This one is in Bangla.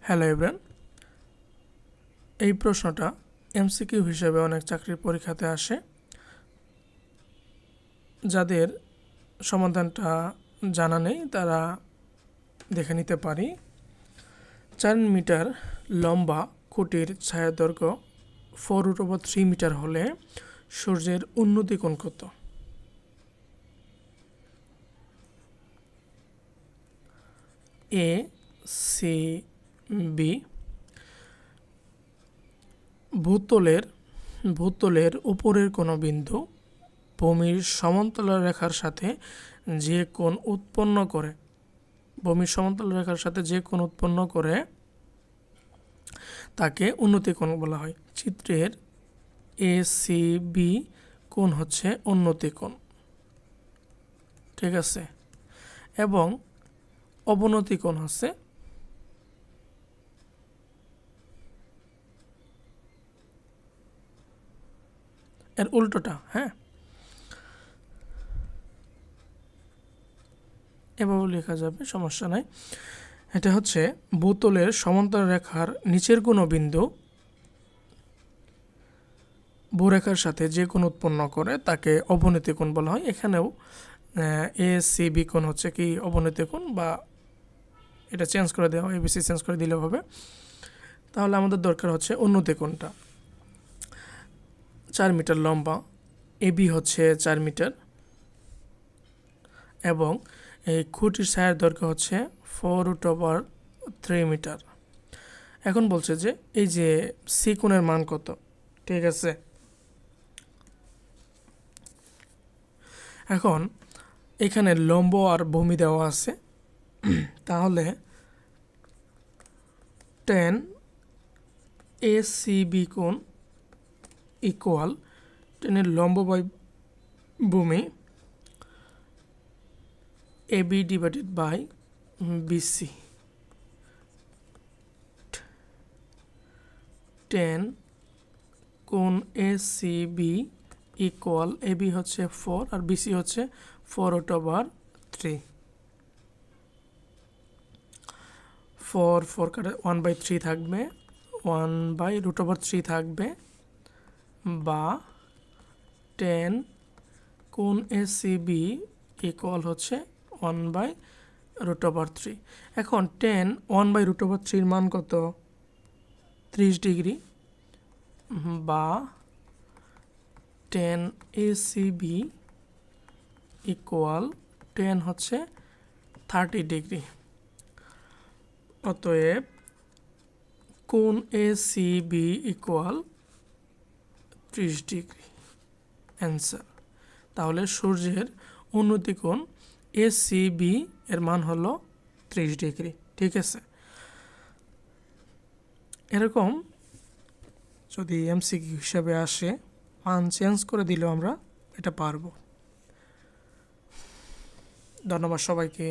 হ্যালো এভরিওয়ান, এই প্রশ্নটা এমসিকিউ হিসেবে অনেক চাকরির পরীক্ষাতে আসে। যাদের সমাধানটা জানা নেই তারা দেখে নিতে পারি। 4 মিটার লম্বা খুঁটির ছায়া দৈর্ঘ্য 4√3 মিটার হলে সূর্যের উন্নতি কোণ কত? এ, সি, বি। ভূতলের উপরের কোনো বিন্দু ভূমির সমান্তরাল রেখার সাথে যে কোণ উৎপন্ন করে তাকে উন্নতি কোণ বলা হয়। চিত্রের এ সি বি কোণ হচ্ছে উন্নতি কোণ, ঠিক আছে, এবং অবনতি কোণ হচ্ছে এর উল্টোটা। হ্যাঁ, এভাবে লেখা যাবে, সমস্যা নাই। এটা হচ্ছে ভূতলের সমান্তরাল রেখার নিচের কোনো বিন্দু ভূরেখার সাথে যে কোণ উৎপন্ন করে তাকে অবনতি কোণ বলা হয়। এখানেও এ সি বি কোণ হচ্ছে কি অবনতি কোণ, বা এটা চেঞ্জ করে দেওয়া হয়, এবিসি চেঞ্জ করে দিলেও হবে। তাহলে আমাদের দরকার হচ্ছে উন্নতি কোণটা। 4 মিটার লম্বা, এবি হচ্ছে 4 মিটার, এবং এই খুঁটির ছায়ার দৈর্ঘ্য হচ্ছে 4√3 মিটার। এখন বলছে যে এই যে সি কোণের মান কত, ঠিক আছে। এখন এখানে লম্ব আর ভূমি দেওয়া আছে, তাহলে tan ACB কোণ ইকুয়াল টেনের লম্ব বাই ভূমি AB divided by BC। tan কোণ ACB ইকুয়াল AB হচ্ছে 4 আর BC হচ্ছে 4√3। 4 কাটে 1/3 থাকবে, 1/√3 থাকবে, বা tan কোণ ACB ইকুয়াল হচ্ছে 1/√3। এখন tan 1/√3 মান কত? 30 ডিগ্রি, বা tan ACB ইকুয়াল tan হচ্ছে 30 ডিগ্রি। অতএব কোণ ACB ইকুয়াল 30 ডিগ্রি অ্যান্সার। তাহলে সূর্যের উন্নতি কোণ ACB এর মান হলো 30 ডিগ্রি, ঠিক আছে। এরকম যদি এমসিকিউ হিসাবে আসে, মান চেঞ্জ করে দিলেও আমরা এটা পারবো। ধন্যবাদ সবাইকে।